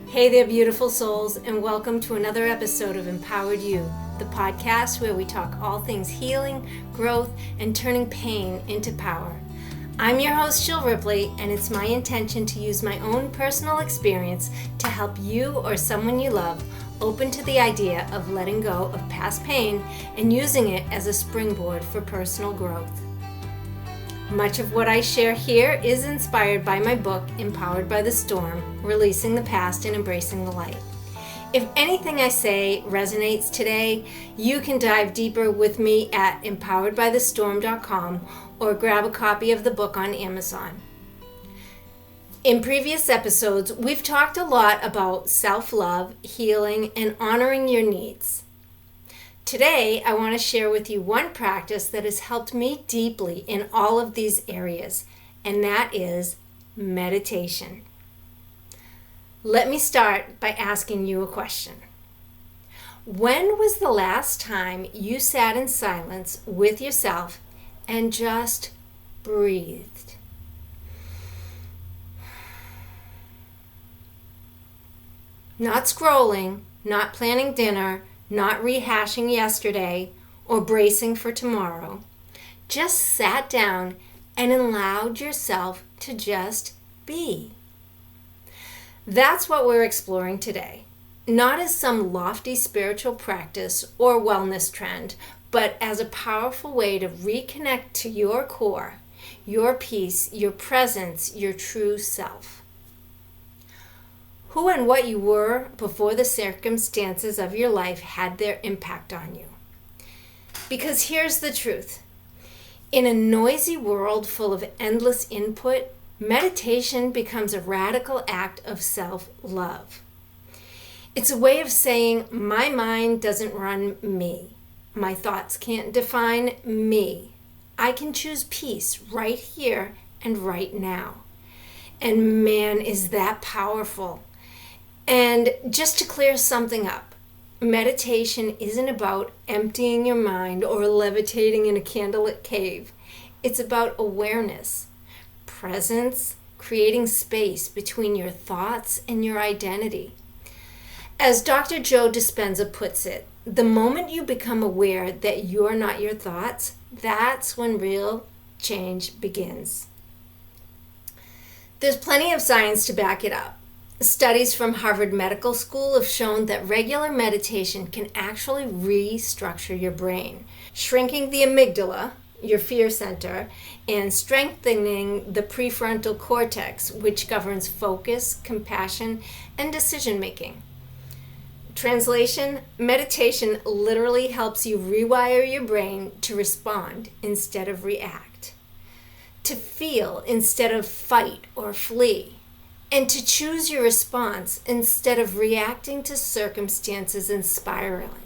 Hey there, beautiful souls, and welcome to another episode of Empowered You, the podcast where we talk all things healing, growth, and turning pain into power. I'm your host, Jill Ripley, and it's my intention to use my own personal experience to help you or someone you love open to the idea of letting go of past pain and using it as a springboard for personal growth. Much of what I share here is inspired by my book, Empowered by the Storm, Releasing the Past and Embracing the Light. If anything I say resonates today, you can dive deeper with me at empoweredbythestorm.com or grab a copy of the book on Amazon. In previous episodes, we've talked a lot about self-love, healing, and honoring your needs. Today, I want to share with you one practice that has helped me deeply in all of these areas, and that is meditation. Let me start by asking you a question. When was the last time you sat in silence with yourself and just breathed? Not scrolling, not planning dinner, not rehashing yesterday or bracing for tomorrow. Just sat down and allowed yourself to just be. That's what we're exploring today. Not as some lofty spiritual practice or wellness trend, but as a powerful way to reconnect to your core, your peace, your presence, your true self. Who and what you were before the circumstances of your life had their impact on you. Because here's the truth. In a noisy world full of endless input, meditation becomes a radical act of self-love. It's a way of saying, my mind doesn't run me. My thoughts can't define me. I can choose peace right here and right now. And man, is that powerful. And just to clear something up, meditation isn't about emptying your mind or levitating in a candlelit cave. It's about awareness, presence, creating space between your thoughts and your identity. As Dr. Joe Dispenza puts it, the moment you become aware that you're not your thoughts, that's when real change begins. There's plenty of science to back it up. Studies from Harvard Medical School have shown that regular meditation can actually restructure your brain, shrinking the amygdala, your fear center, and strengthening the prefrontal cortex, which governs focus, compassion, and decision making. Translation: meditation literally helps you rewire your brain to respond instead of react, to feel instead of fight or flee, and to choose your response instead of reacting to circumstances and spiraling.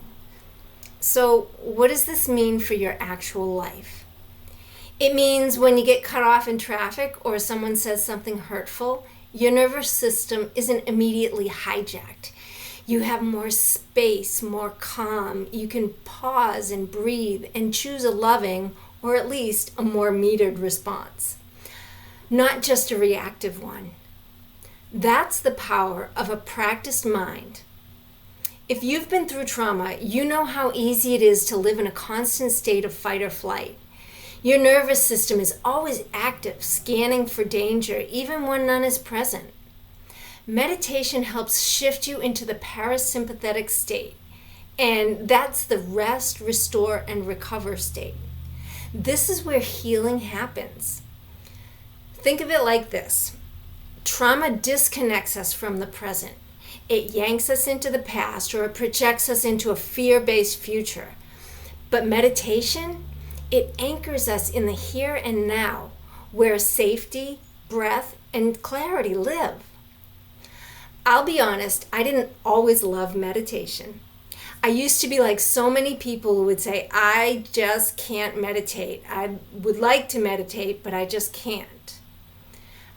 So, what does this mean for your actual life? It means when you get cut off in traffic or someone says something hurtful, your nervous system isn't immediately hijacked. You have more space, more calm. You can pause and breathe and choose a loving, or at least a more metered response, not just a reactive one. That's the power of a practiced mind. If you've been through trauma, you know how easy it is to live in a constant state of fight or flight. Your nervous system is always active, scanning for danger, even when none is present. Meditation helps shift you into the parasympathetic state, and that's the rest, restore, and recover state. This is where healing happens. Think of it like this. Trauma disconnects us from the present. It yanks us into the past, or it projects us into a fear-based future. But meditation, it anchors us in the here and now, where safety, breath, and clarity live. I'll be honest, I didn't always love meditation. I used to be like so many people who would say, I just can't meditate. I would like to meditate, but I just can't.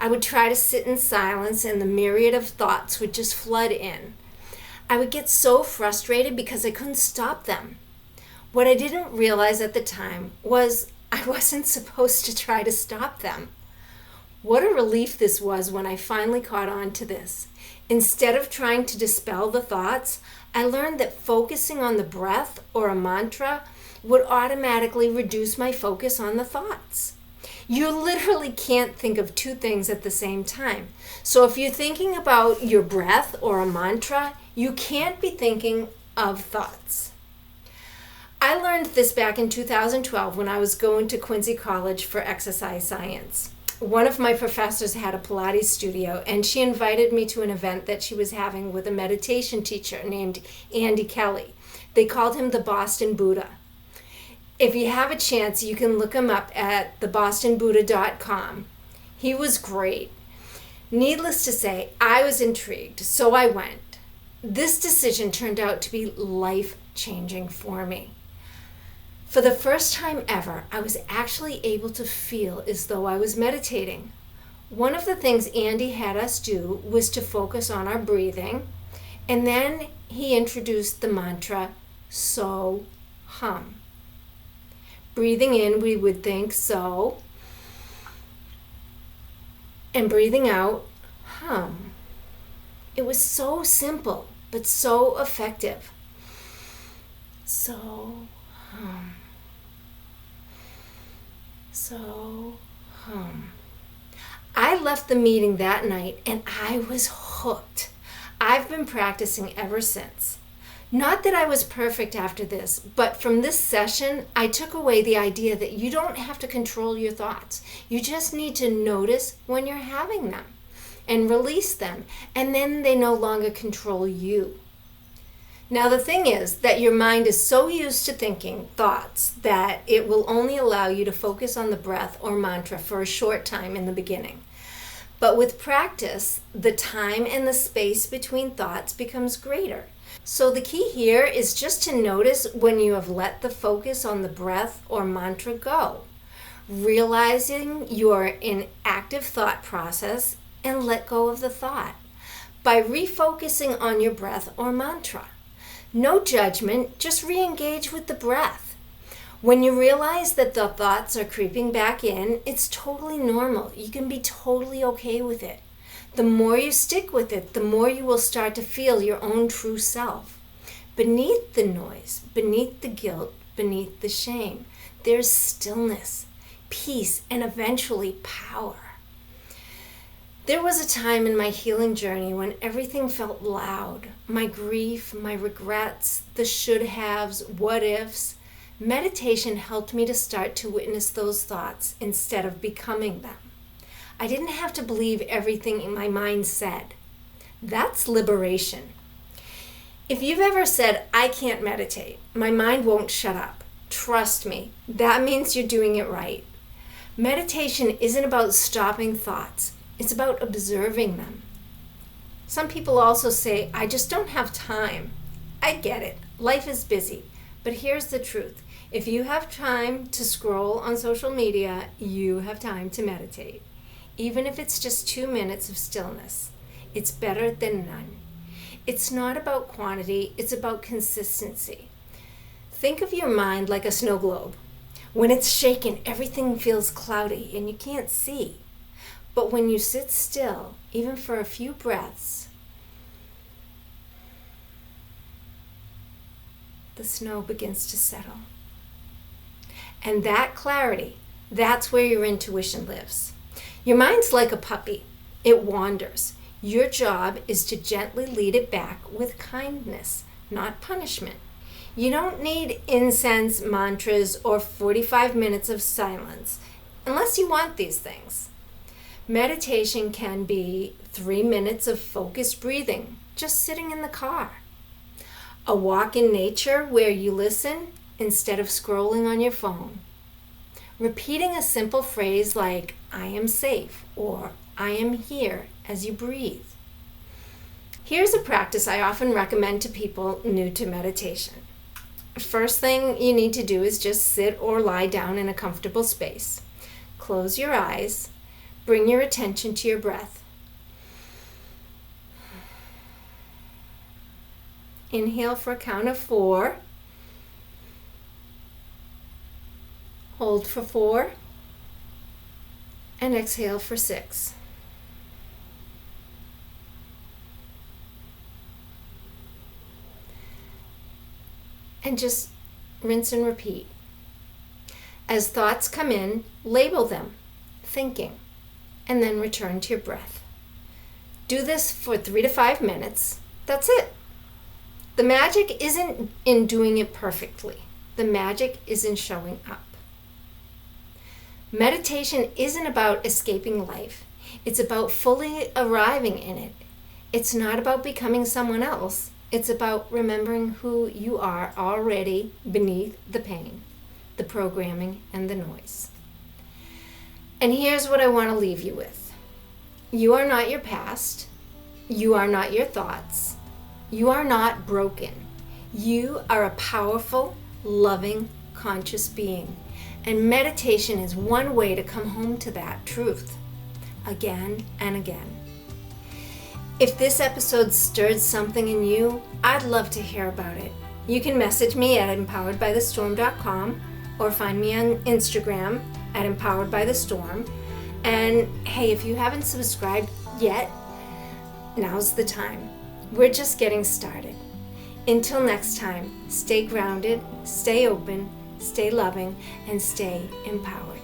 I would try to sit in silence and the myriad of thoughts would just flood in. I would get so frustrated because I couldn't stop them. What I didn't realize at the time was I wasn't supposed to try to stop them. What a relief this was when I finally caught on to this. Instead of trying to dispel the thoughts, I learned that focusing on the breath or a mantra would automatically reduce my focus on the thoughts. You literally can't think of two things at the same time. So if you're thinking about your breath or a mantra, you can't be thinking of thoughts. I learned this back in 2012 when I was going to Quincy College for exercise science. One of my professors had a Pilates studio, and she invited me to an event that she was having with a meditation teacher named Andy Kelly. They called him the Boston Buddha. If you have a chance, you can look him up at thebostonbuddha.com. He was great. Needless to say, I was intrigued, so I went. This decision turned out to be life-changing for me. For the first time ever, I was actually able to feel as though I was meditating. One of the things Andy had us do was to focus on our breathing, and then he introduced the mantra, so hum. Breathing in, we would think so, and breathing out, hum. It was so simple, but so effective. So hum. So hum. I left the meeting that night and I was hooked. I've been practicing ever since. Not that I was perfect after this, but from this session, I took away the idea that you don't have to control your thoughts. You just need to notice when you're having them and release them, and then they no longer control you. Now, the thing is that your mind is so used to thinking thoughts that it will only allow you to focus on the breath or mantra for a short time in the beginning. But with practice, the time and the space between thoughts becomes greater. So the key here is just to notice when you have let the focus on the breath or mantra go, realizing you're in active thought process and let go of the thought by refocusing on your breath or mantra. No judgment, just re-engage with the breath. When you realize that the thoughts are creeping back in, it's totally normal. You can be totally okay with it. The more you stick with it, the more you will start to feel your own true self. Beneath the noise, beneath the guilt, beneath the shame, there's stillness, peace, and eventually power. There was a time in my healing journey when everything felt loud. My grief, my regrets, the should-haves, what-ifs. Meditation helped me to start to witness those thoughts instead of becoming them. I didn't have to believe everything my mind said. That's liberation. If you've ever said, I can't meditate, my mind won't shut up, trust me, that means you're doing it right. Meditation isn't about stopping thoughts. It's about observing them. Some people also say, I just don't have time. I get it. Life is busy. But here's the truth. If you have time to scroll on social media, you have time to meditate. Even if it's just 2 minutes of stillness, it's better than none. It's not about quantity, it's about consistency. Think of your mind like a snow globe. When it's shaken, everything feels cloudy and you can't see. But when you sit still, even for a few breaths, the snow begins to settle. And that clarity, that's where your intuition lives. Your mind's like a puppy. It wanders. Your job is to gently lead it back with kindness, not punishment. You don't need incense, mantras, or 45 minutes of silence, unless you want these things. Meditation can be 3 minutes of focused breathing, just sitting in the car. A walk in nature where you listen instead of scrolling on your phone. Repeating a simple phrase like, I am safe, or I am here as you breathe. Here's a practice I often recommend to people new to meditation. First thing you need to do is just sit or lie down in a comfortable space. Close your eyes. Bring your attention to your breath. Inhale for a count of 4. Hold for 4. And exhale for 6. And just rinse and repeat. As thoughts come in, label them, thinking, and then return to your breath. Do this for 3 to 5 minutes. That's it. The magic isn't in doing it perfectly. The magic is in showing up. Meditation isn't about escaping life. It's about fully arriving in it. It's not about becoming someone else. It's about remembering who you are already beneath the pain, the programming, and the noise. And here's what I want to leave you with. You are not your past. You are not your thoughts. You are not broken. You are a powerful, loving, conscious being. And meditation is one way to come home to that truth again and again. If this episode stirred something in you, I'd love to hear about it. You can message me at empoweredbythestorm.com or find me on Instagram at empoweredbythestorm. And hey, if you haven't subscribed yet, now's the time. We're just getting started. Until next time, stay grounded, stay open, stay loving, and stay empowered.